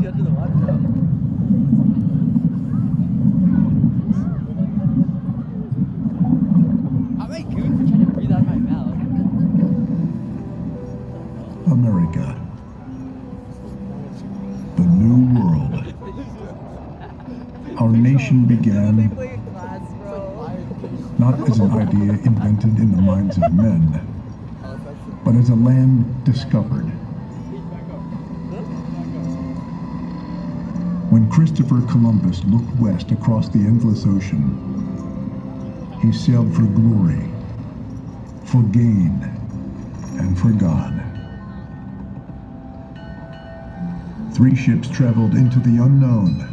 under the water though. How am I goon for trying to breathe out of my mouth? America. The New World. Our nation began not as an idea invented in the minds of men, but as a land discovered. When Christopher Columbus looked west across the endless ocean, he sailed for glory, for gain, and for God. 3 ships traveled into the unknown,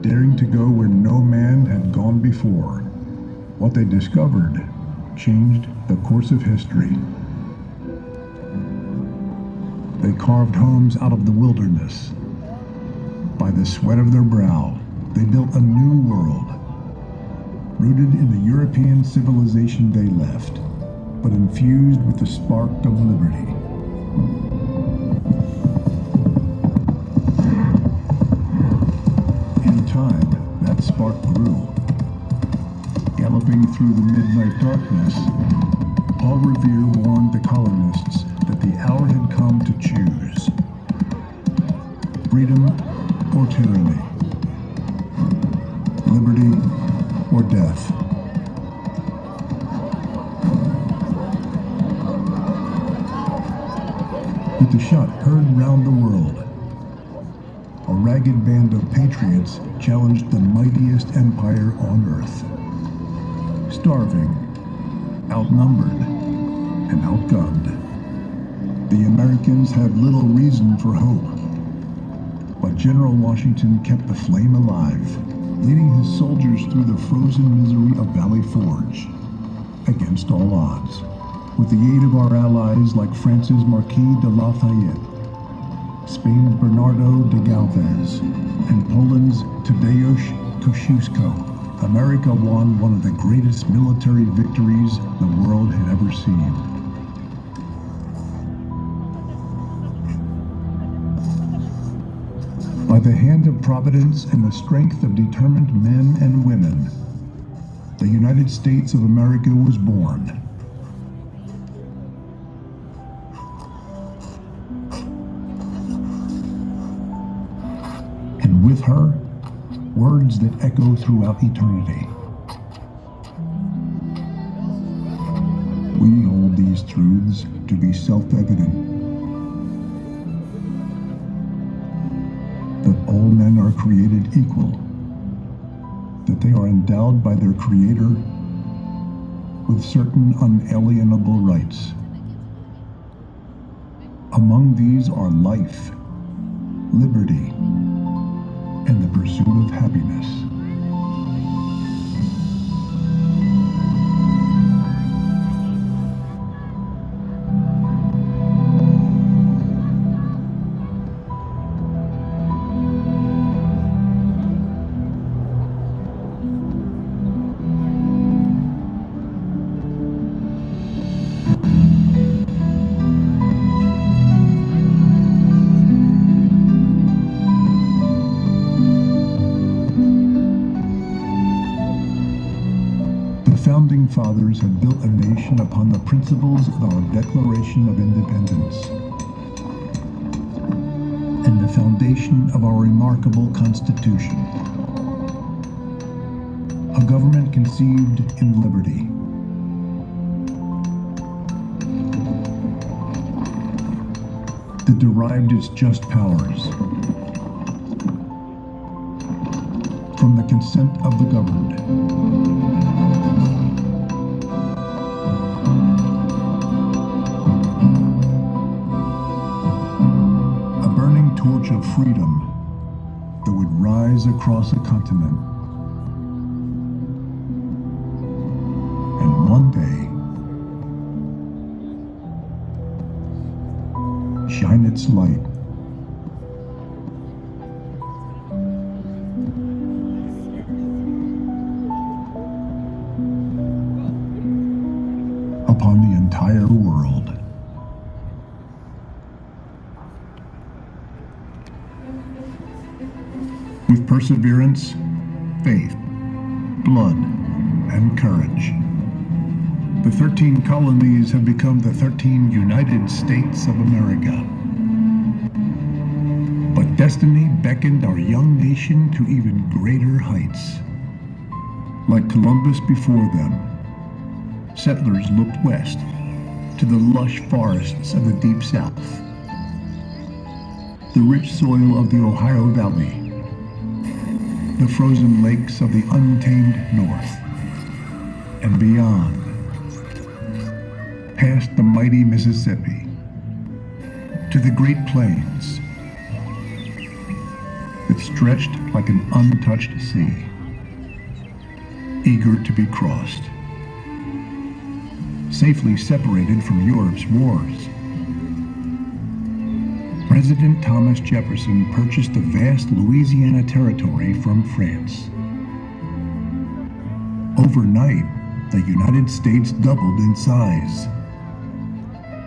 daring to go where no man had gone before. What they discovered changed the course of history. They carved homes out of the wilderness. By the sweat of their brow, they built a new world, rooted in the European civilization they left, but infused with the spark of liberty. In time, that spark grew. Galloping through the midnight darkness, Paul Revere warned the colonists that the hour had come to choose freedom or tyranny, liberty or death. With the shot heard round the world, a ragged band of patriots challenged the mightiest empire on earth. Starving, outnumbered, and outgunned, the Americans had little reason for hope. But General Washington kept the flame alive, leading his soldiers through the frozen misery of Valley Forge, against all odds. With the aid of our allies like France's Marquis de Lafayette, Spain's Bernardo de Galvez, and Poland's Tadeusz Kościuszko, America won one of the greatest military victories the world had ever seen. By the hand of Providence and the strength of determined men and women, the United States of America was born. And with her, words that echo throughout eternity. We hold these truths to be self-evident. That all men are created equal, that they are endowed by their Creator with certain unalienable rights. Among these are life, liberty, and the pursuit of happiness. Founding fathers had built a nation upon the principles of our Declaration of Independence and the foundation of our remarkable Constitution. A government conceived in liberty. That derived its just powers from the consent of the governed. Torch of freedom that would rise across a continent. And one day, shine its light upon the entire world. With perseverance, faith, blood, and courage, the 13 colonies have become the 13 United States of America. But destiny beckoned our young nation to even greater heights. Like Columbus before them, settlers looked west to the lush forests of the Deep South, the rich soil of the Ohio Valley, the frozen lakes of the untamed North, and beyond, past the mighty Mississippi, to the Great Plains that stretched like an untouched sea, eager to be crossed, safely separated from Europe's wars. President Thomas Jefferson purchased the vast Louisiana Territory from France. Overnight, the United States doubled in size,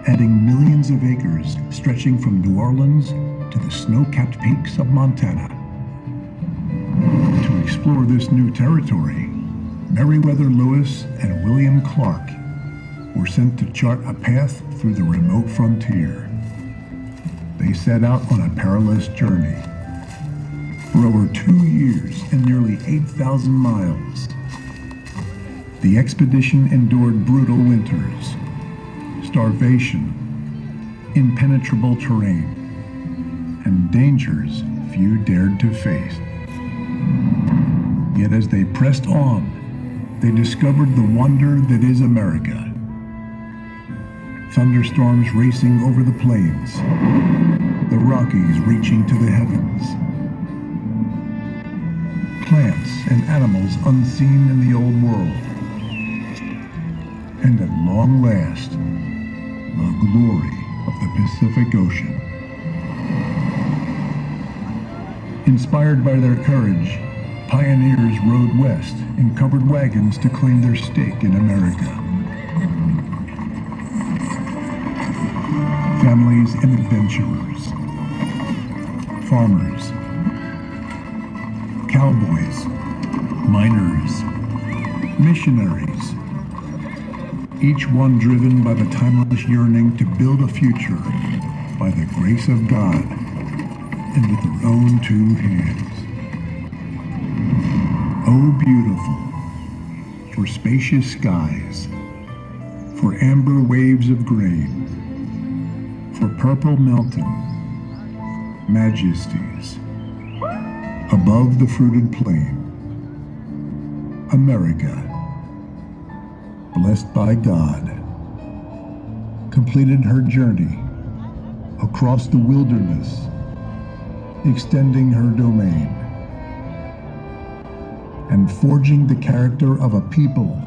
adding millions of acres stretching from New Orleans to the snow-capped peaks of Montana. To explore this new territory, Meriwether Lewis and William Clark were sent to chart a path through the remote frontier. They set out on a perilous journey. For over 2 years and nearly 8,000 miles, the expedition endured brutal winters, starvation, impenetrable terrain, and dangers few dared to face. Yet as they pressed on, they discovered the wonder that is America. Thunderstorms racing over the plains, the Rockies reaching to the heavens, plants and animals unseen in the old world, and at long last, the glory of the Pacific Ocean. Inspired by their courage, pioneers rode west in covered wagons to claim their stake in America. Families and adventurers, farmers, cowboys, miners, missionaries, each one driven by the timeless yearning to build a future by the grace of God and with their own two hands. Oh, beautiful, for spacious skies, for amber waves of grain, for purple mountain majesties, above the fruited plain, America, blessed by God, completed her journey across the wilderness, extending her domain, and forging the character of a people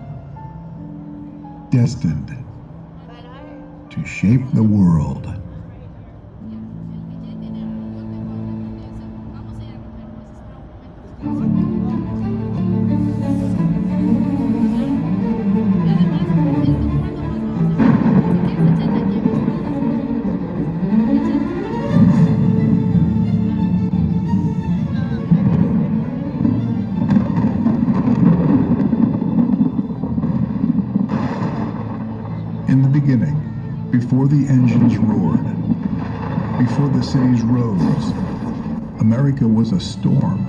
destined to shape the world. In the beginning, before the engines roared, before the cities rose, America was a storm.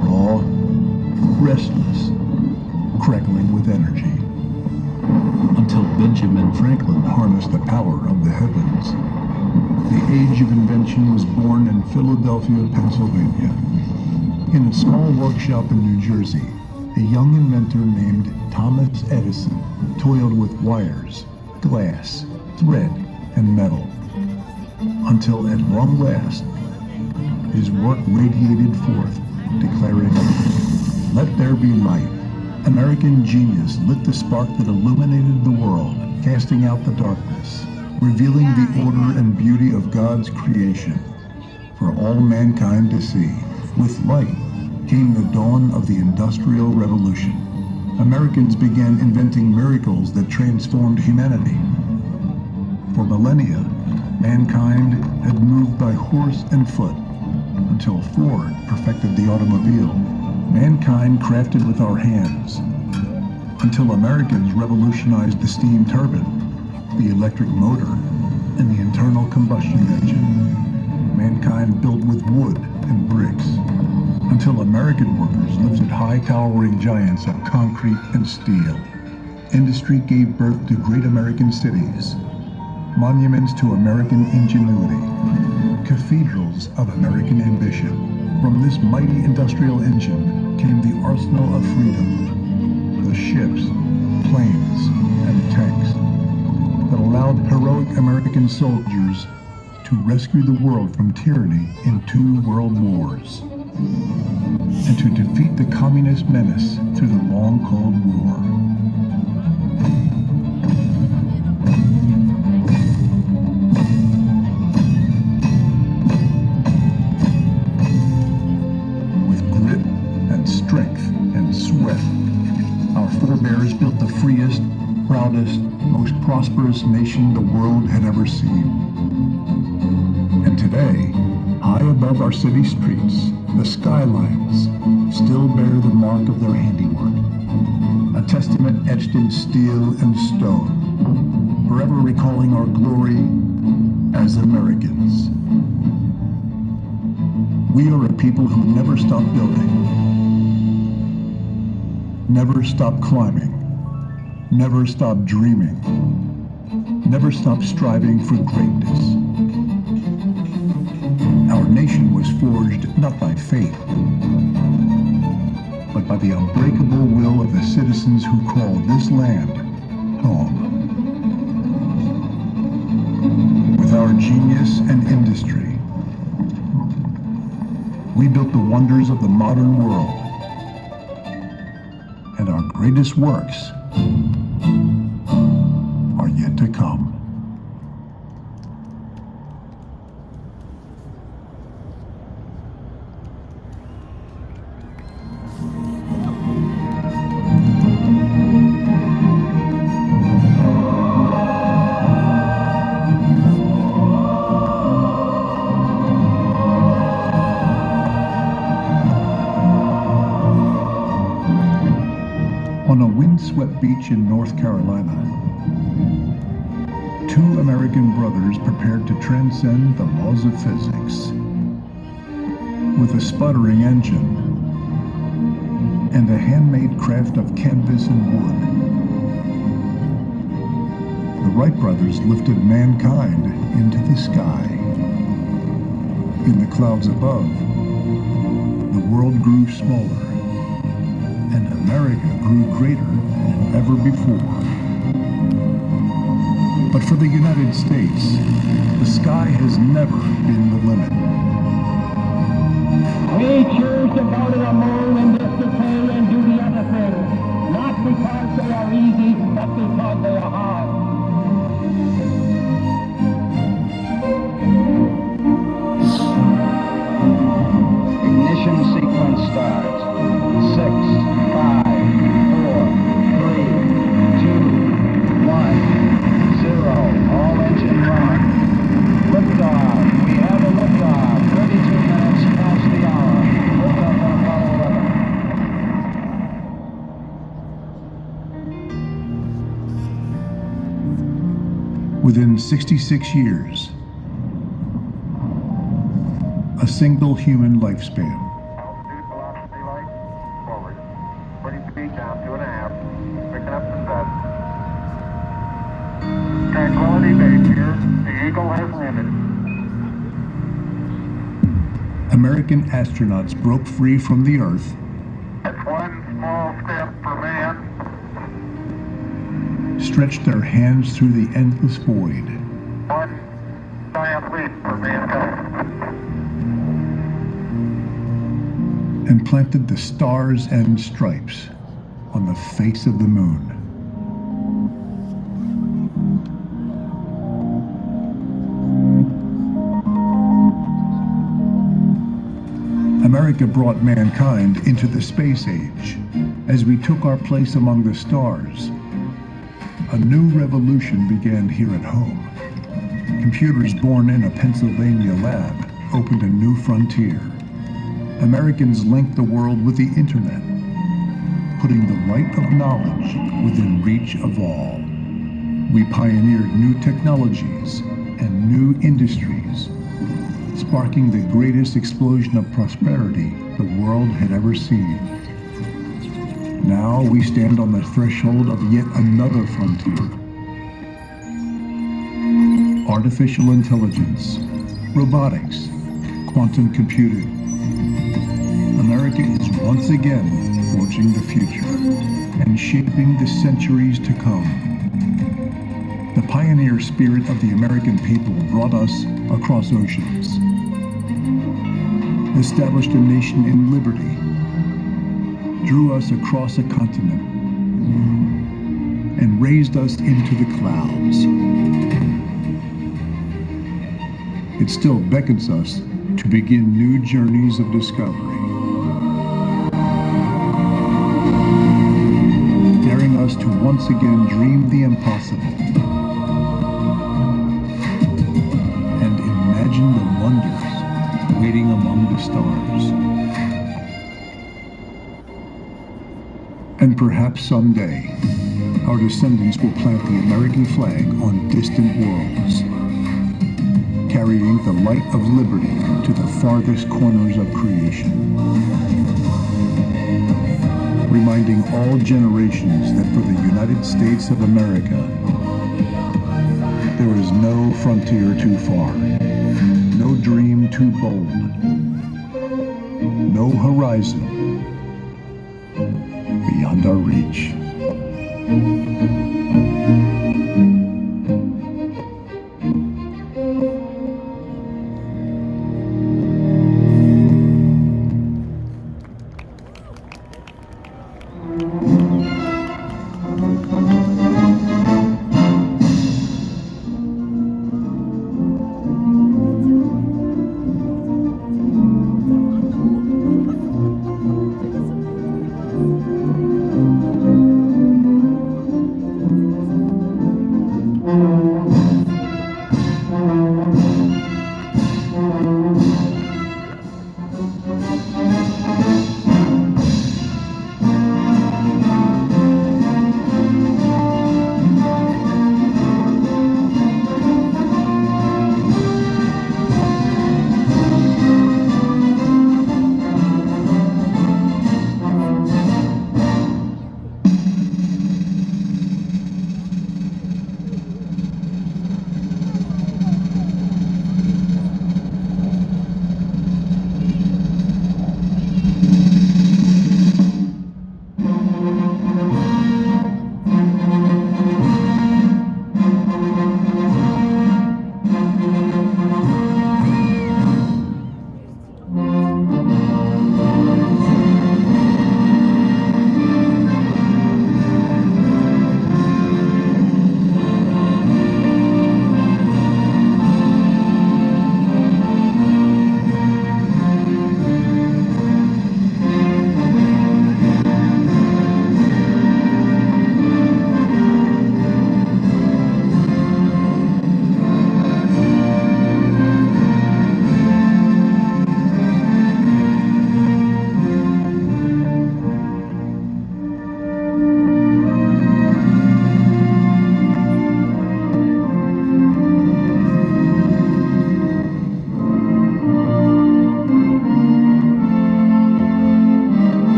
Raw, restless, crackling with energy. Until Benjamin Franklin harnessed the power of the heavens. The age of invention was born in Philadelphia, Pennsylvania. In a small workshop in New Jersey, a young inventor named Thomas Edison toiled with wires, glass, thread, and metal, until at long last, his work radiated forth, declaring, "Let there be light." American genius lit the spark that illuminated the world, casting out the darkness, revealing the order and beauty of God's creation for all mankind to see. With light came the dawn of the Industrial Revolution. Americans began inventing miracles that transformed humanity. For millennia, mankind had moved by horse and foot, until Ford perfected the automobile. Mankind crafted with our hands, until Americans revolutionized the steam turbine, the electric motor, and the internal combustion engine. Mankind built with wood and bricks, until American workers lifted high towering giants of concrete and steel. Industry gave birth to great American cities, monuments to American ingenuity, cathedrals of American ambition. From this mighty industrial engine came the arsenal of freedom, the ships, planes, and tanks that allowed heroic American soldiers to rescue the world from tyranny in 2 world wars, and to defeat the communist menace through the long Cold War. Strength and sweat, our forebears built the freest, proudest, most prosperous nation the world had ever seen. And today, high above our city streets, the skylines still bear the mark of their handiwork, a testament etched in steel and stone, forever recalling our glory as Americans. We are a people who never stop building, never stop climbing, never stop dreaming, never stop striving for greatness. Our nation was forged not by fate, but by the unbreakable will of the citizens who call this land home. With our genius and industry, we built the wonders of the modern world. And our greatest works are yet to come. On a windswept beach in North Carolina, 2 American brothers prepared to transcend the laws of physics. With a sputtering engine and a handmade craft of canvas and wood, the Wright brothers lifted mankind into the sky. In the clouds above, the world grew smaller, and America grew greater than ever before. But for the United States, the sky has never been the limit. We choose to go to the moon and disappear and do the other things, not because they are easy, but because they are hard. Ignition sequence starts. 6, 5, 4, 3, 2, 1, 0. All engine run. Liftoff. We have a liftoff. 32 minutes past the hour. Liftoff on Apollo 11. Within 66 years, a single human lifespan. Altitude velocity light, forward. 20 feet down, 2.5. Picking up the set. Tranquility Base here. The Eagle has landed. American astronauts broke free from the Earth That's one small step for man, stretched their hands through the endless void, one giant leap for mankind. and planted the stars and stripes on the face of the moon. America brought mankind into the space age as we took our place among the stars. A new revolution began here at home. Computers born in a Pennsylvania lab opened a new frontier. Americans linked the world with the internet, putting the light of knowledge within reach of all. We pioneered new technologies and new industries, sparking the greatest explosion of prosperity the world had ever seen. Now we stand on the threshold of yet another frontier. Artificial intelligence, robotics, quantum computing. America is once again forging the future and shaping the centuries to come. The pioneer spirit of the American people brought us across oceans, established a nation in liberty, drew us across a continent, and raised us into the clouds. It still beckons us to begin new journeys of discovery, daring us to once again dream the impossible and imagine the wonders waiting among the stars. And perhaps someday, our descendants will plant the American flag on distant worlds, carrying the light of liberty to the farthest corners of creation, reminding all generations that for the United States of America, there is no frontier too far, no dream too bold, no horizon beyond our reach.